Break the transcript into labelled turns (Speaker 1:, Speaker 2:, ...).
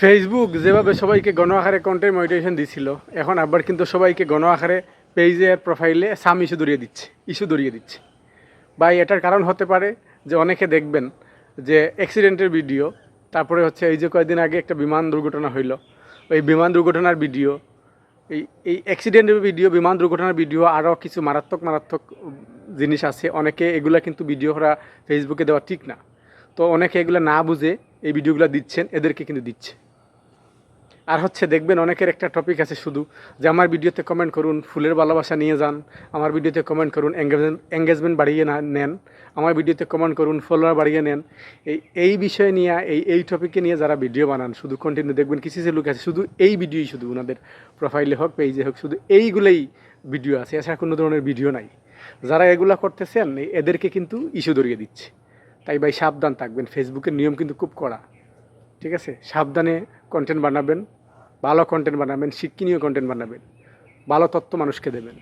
Speaker 1: Facebook যেভাবে সবাইকে গণ আকারে কন্টেন্ট মনিটাইজেশন দিছিল, এখন আবার কিন্তু সবাইকে গণ আকারে পেজের প্রোফাইলে সাম ইস্যু ধরিয়ে দিচ্ছে। ভাই এটার কারণ হতে পারে যে অনেকে দেখবেন যে অ্যাক্সিডেন্টের ভিডিও, তারপরে হচ্ছে এই যে কয়েকদিন আগে একটা বিমান দুর্ঘটনা হইল, ওই বিমান দুর্ঘটনার ভিডিও, এই অ্যাক্সিডেন্টের ভিডিও, বিমান দুর্ঘটনার ভিডিও, আরও কিছু মারাত্মক জিনিস আছে। অনেকে এগুলা কিন্তু ভিডিও করা ফেসবুকে দেওয়া ঠিক না, তো অনেকে এগুলো না বুঝে এই ভিডিওগুলো দিচ্ছেন, এদেরকে কিন্তু দিচ্ছে। আর হচ্ছে দেখবেন অনেকের একটা টপিক আছে শুধু যে আমার ভিডিওতে কমেন্ট করুন, ফুলের ভালোবাসা নিয়ে যান, আমার ভিডিওতে কমেন্ট করুন, এঙ্গেজমেন্ট বাড়িয়ে নেন, আমার ভিডিওতে কমেন্ট করুন, ফলোয়ার বাড়িয়ে নেন। এই বিষয় নিয়ে এই টপিকে নিয়ে যারা ভিডিও বানান, শুধু কন্টিনিউ দেখবেন কিছু লোক আছে শুধু এই ভিডিওই, শুধু ওনাদের প্রোফাইলে হোক পেজে হোক শুধু এইগুলোই ভিডিও আছে, এছাড়া কোনো ধরনের ভিডিও নাই। যারা এগুলা করতেছেন এদেরকে কিন্তু ইস্যু ধরিয়ে দিচ্ছে। তাই ভাই সাবধান থাকবেন, ফেসবুকের নিয়ম কিন্তু খুব কড়া, ঠিক আছে? সাবধানে কন্টেন্ট বানাবেন, ভালো কন্টেন্ট বানাবেন, শিক্ষণীয় কন্টেন্ট বানাবেন, ভালো তথ্য মানুষকে দেবেন।